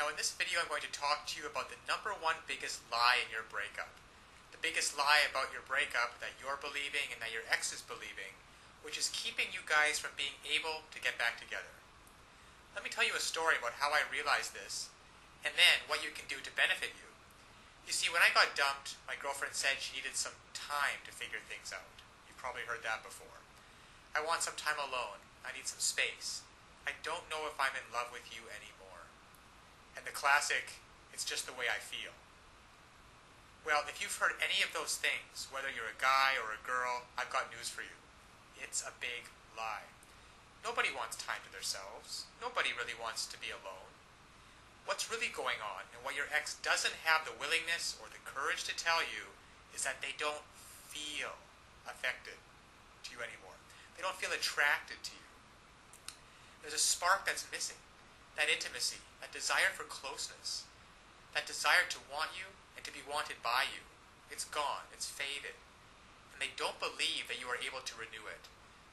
Now in this video I'm going to talk to you about the number one biggest lie in your breakup. The biggest lie about your breakup that you're believing and that your ex is believing, which is keeping you guys from being able to get back together. Let me tell you a story about how I realized this, and then what you can do to benefit you. You see, when I got dumped, my girlfriend said she needed some time to figure things out. You've probably heard that before. I want some time alone. I need some space. I don't know if I'm in love with you anymore. And the classic, it's just the way I feel. Well, if you've heard any of those things, whether you're a guy or a girl, I've got news for you. It's a big lie. Nobody wants time to themselves. Nobody really wants to be alone. What's really going on, and what your ex doesn't have the willingness or the courage to tell you, is that they don't feel affected to you anymore. They don't feel attracted to you. There's a spark that's missing. That intimacy, that desire for closeness, that desire to want you and to be wanted by you. It's gone. It's faded. And they don't believe that you are able to renew it.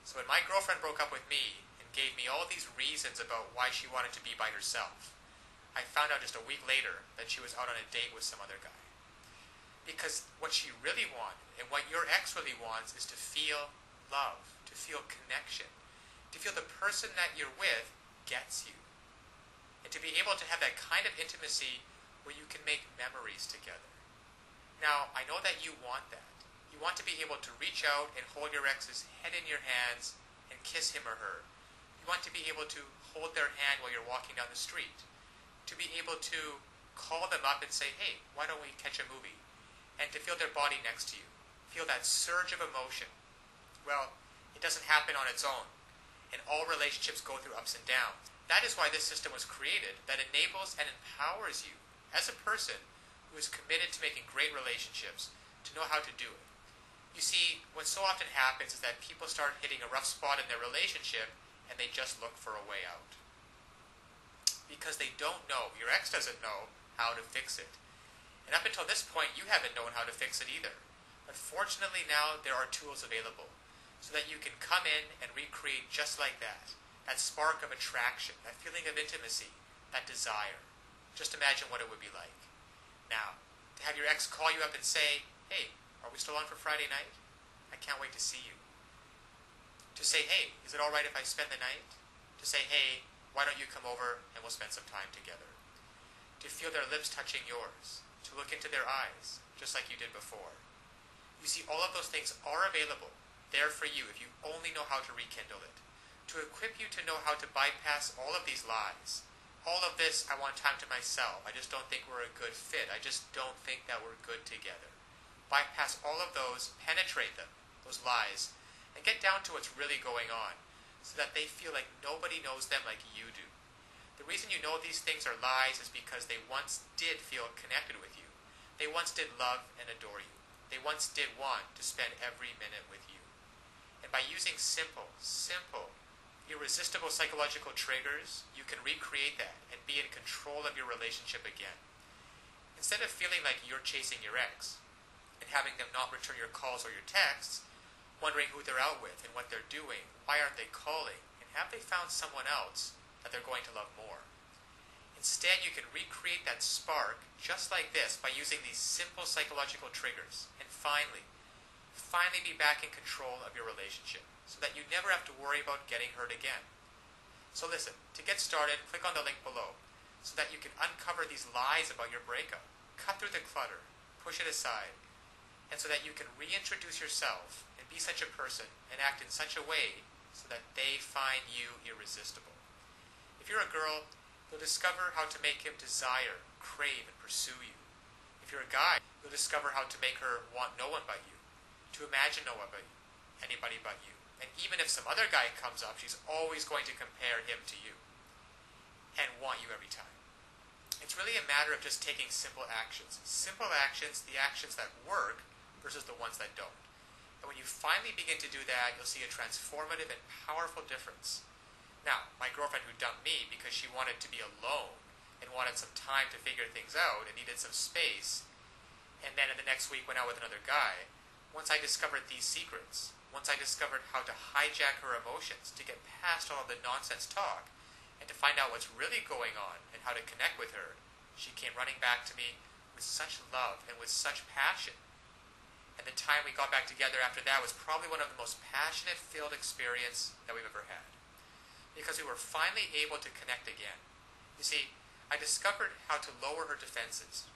So when my girlfriend broke up with me and gave me all these reasons about why she wanted to be by herself, I found out just a week later that she was out on a date with some other guy. Because what she really wanted, and what your ex really wants, is to feel love, to feel connection, to feel the person that you're with gets you. And to be able to have that kind of intimacy where you can make memories together. Now, I know that you want that. You want to be able to reach out and hold your ex's head in your hands and kiss him or her. You want to be able to hold their hand while you're walking down the street. To be able to call them up and say, hey, why don't we catch a movie? And to feel their body next to you. Feel that surge of emotion. Well, it doesn't happen on its own. And all relationships go through ups and downs. That is why this system was created, that enables and empowers you as a person who is committed to making great relationships to know how to do it. You see, what so often happens is that people start hitting a rough spot in their relationship and they just look for a way out. Because they don't know, your ex doesn't know how to fix it. And up until this point, you haven't known how to fix it either. But fortunately now, there are tools available so that you can come in and recreate just like that. That spark of attraction, that feeling of intimacy, that desire. Just imagine what it would be like. Now, to have your ex call you up and say, hey, are we still on for Friday night? I can't wait to see you. To say, hey, is it alright if I spend the night? To say, hey, why don't you come over and we'll spend some time together? To feel their lips touching yours. To look into their eyes, just like you did before. You see, all of those things are available, there for you if you only know how to rekindle it. To equip you to know how to bypass all of these lies. All of this, I want time to myself. I just don't think we're a good fit. I just don't think that we're good together. Bypass all of those, penetrate them, those lies, and get down to what's really going on, so that they feel like nobody knows them like you do. The reason you know these things are lies is because they once did feel connected with you. They once did love and adore you. They once did want to spend every minute with you. And by using simple, irresistible psychological triggers, you can recreate that and be in control of your relationship again. Instead of feeling like you're chasing your ex and having them not return your calls or your texts, wondering who they're out with and what they're doing, why aren't they calling, and have they found someone else that they're going to love more? Instead, you can recreate that spark just like this by using these simple psychological triggers and finally be back in control of your relationship so that you never have to worry about getting hurt again. So listen, to get started, click on the link below so that you can uncover these lies about your breakup, cut through the clutter, push it aside, and so that you can reintroduce yourself and be such a person and act in such a way so that they find you irresistible. If you're a girl, you'll discover how to make him desire, crave, and pursue you. If you're a guy, you'll discover how to make her want no one but you, to imagine no one but you, anybody but you. And even if some other guy comes up, she's always going to compare him to you and want you every time. It's really a matter of just taking simple actions. Simple actions, the actions that work versus the ones that don't. And when you finally begin to do that, you'll see a transformative and powerful difference. Now, my girlfriend who dumped me because she wanted to be alone and wanted some time to figure things out and needed some space, and then in the next week went out with another guy, once I discovered these secrets, once I discovered how to hijack her emotions to get past all of the nonsense talk, And to find out what's really going on and how to connect with her, she came running back to me with such love and with such passion. And the time we got back together after that was probably one of the most passionate filled experience that we've ever had. Because we were finally able to connect again. You see, I discovered how to lower her defenses.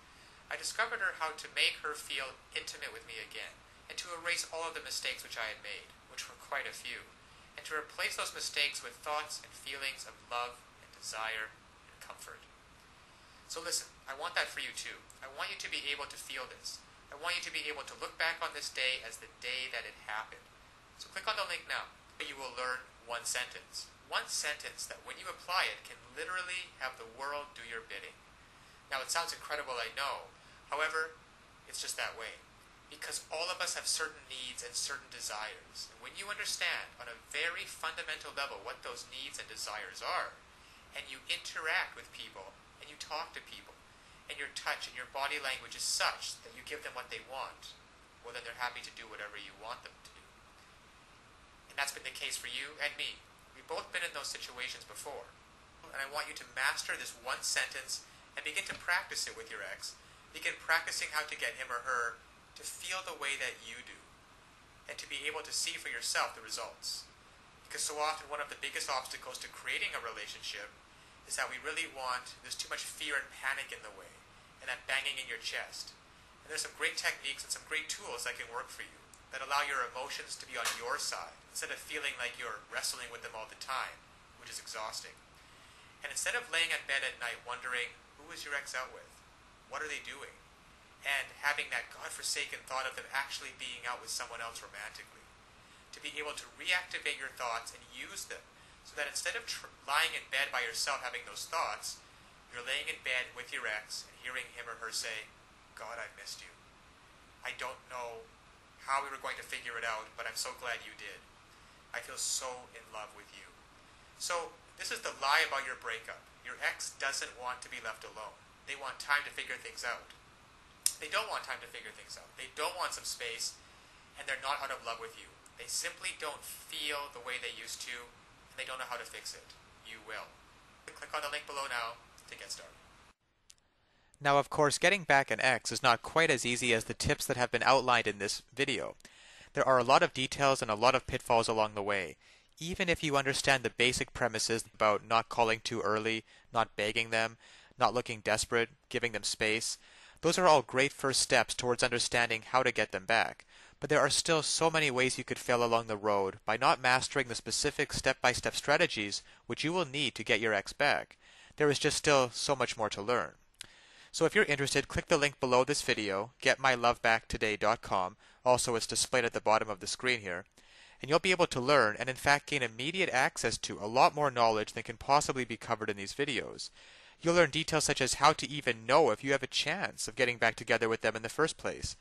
I discovered how to make her feel intimate with me again, and to erase all of the mistakes which I had made, which were quite a few, and to replace those mistakes with thoughts and feelings of love and desire and comfort. So listen, I want that for you too. I want you to be able to feel this. I want you to be able to look back on this day as the day that it happened. So click on the link now. You will learn one sentence. One sentence that when you apply it can literally have the world do your bidding. Now it sounds incredible, I know. However, it's just that way. Because all of us have certain needs and certain desires. And when you understand on a very fundamental level what those needs and desires are, and you interact with people, and you talk to people, and your touch and your body language is such that you give them what they want, well then they're happy to do whatever you want them to do. And that's been the case for you and me. We've both been in those situations before. And I want you to master this one sentence and begin to practice it with your ex. Begin practicing how to get him or her to feel the way that you do, and to be able to see for yourself the results. Because so often one of the biggest obstacles to creating a relationship is that we really want, there's too much fear and panic in the way, and that banging in your chest. And there's some great techniques and some great tools that can work for you, that allow your emotions to be on your side, instead of feeling like you're wrestling with them all the time, which is exhausting. And instead of laying in bed at night wondering, who is your ex out with? What are they doing? And having that godforsaken thought of them actually being out with someone else romantically. To be able to reactivate your thoughts and use them, so that instead of lying in bed by yourself having those thoughts, you're laying in bed with your ex and hearing him or her say, God, I missed you. I don't know how we were going to figure it out, but I'm so glad you did. I feel so in love with you. So this is the lie about your breakup. Your ex doesn't want to be left alone. They want time to figure things out. They don't want time to figure things out. They don't want some space, and they're not out of love with you. They simply don't feel the way they used to, and they don't know how to fix it. You will. Click on the link below now to get started. Now, of course, getting back an ex is not quite as easy as the tips that have been outlined in this video. There are a lot of details and a lot of pitfalls along the way. Even if you understand the basic premises about not calling too early, not begging them, not looking desperate, giving them space, those are all great first steps towards understanding how to get them back. But there are still so many ways you could fail along the road by not mastering the specific step-by-step strategies which you will need to get your ex back. There is just still so much more to learn. So if you're interested, click the link below this video, getmylovebacktoday.com. Also, it's displayed at the bottom of the screen here. And you'll be able to learn and in fact gain immediate access to a lot more knowledge than can possibly be covered in these videos. You'll learn details such as how to even know if you have a chance of getting back together with them in the first place.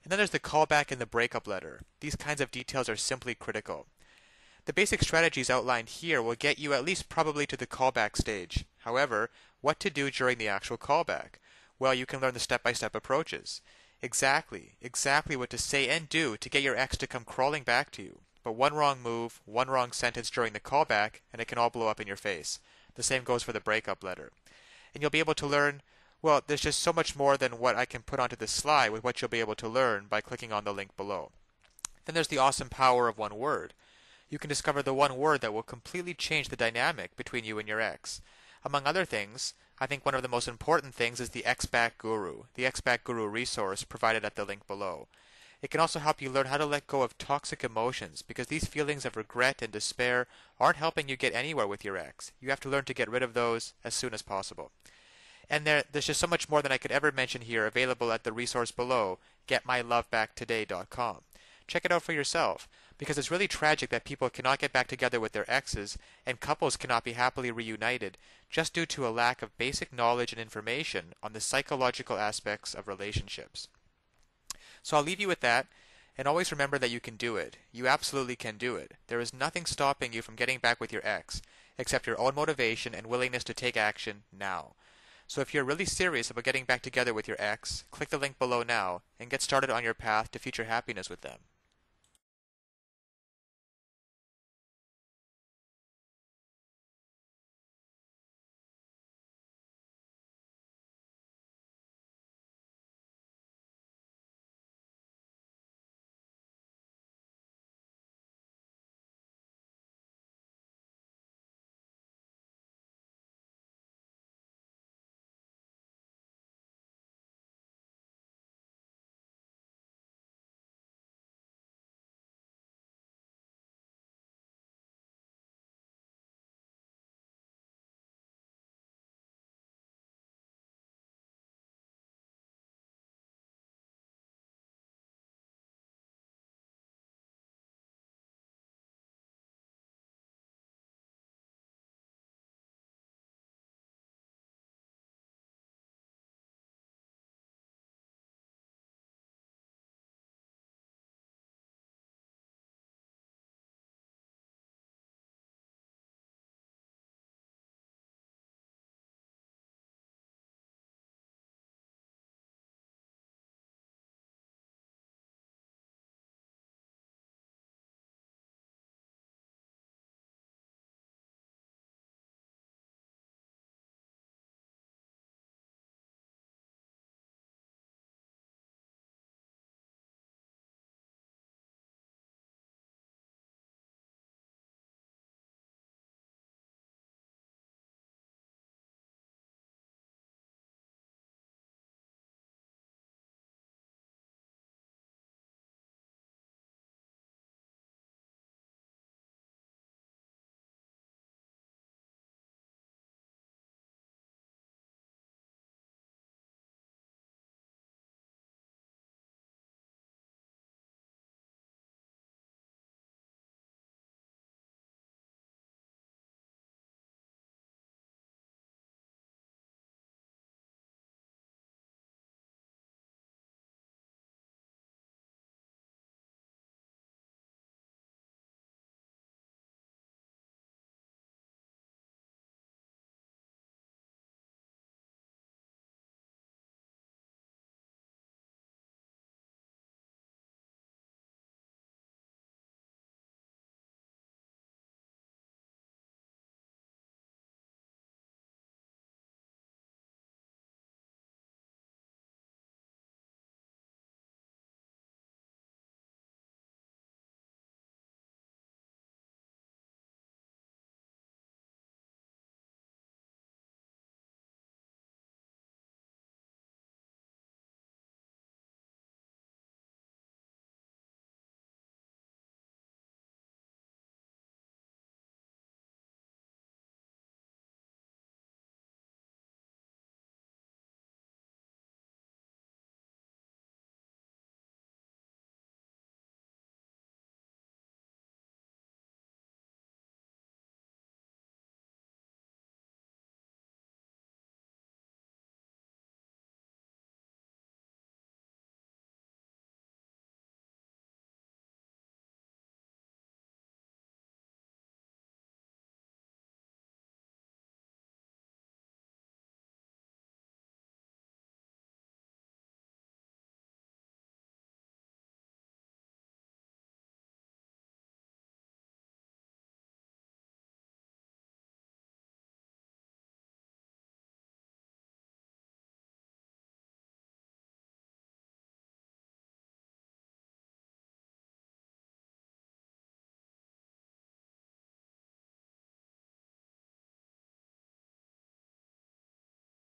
And then there's the callback and the breakup letter. These kinds of details are simply critical. The basic strategies outlined here will get you at least probably to the callback stage. However, what to do during the actual callback? Well, you can learn the step-by-step approaches. Exactly what to say and do to get your ex to come crawling back to you. But one wrong move, one wrong sentence during the callback, and it can all blow up in your face. The same goes for the breakup letter. And you'll be able to learn, well, there's just so much more than what I can put onto this slide with what you'll be able to learn by clicking on the link below. Then there's the awesome power of one word. You can discover the one word that will completely change the dynamic between you and your ex. Among other things, I think one of the most important things is the Ex-Back Guru, the Ex-Back Guru resource provided at the link below. It can also help you learn how to let go of toxic emotions, because these feelings of regret and despair aren't helping you get anywhere with your ex. You have to learn to get rid of those as soon as possible. And there's just so much more than I could ever mention here available at the resource below, getmylovebacktoday.com. Check it out for yourself, because it's really tragic that people cannot get back together with their exes, and couples cannot be happily reunited just due to a lack of basic knowledge and information on the psychological aspects of relationships. So I'll leave you with that, and always remember that you can do it. You absolutely can do it. There is nothing stopping you from getting back with your ex, except your own motivation and willingness to take action now. So if you're really serious about getting back together with your ex, click the link below now and get started on your path to future happiness with them.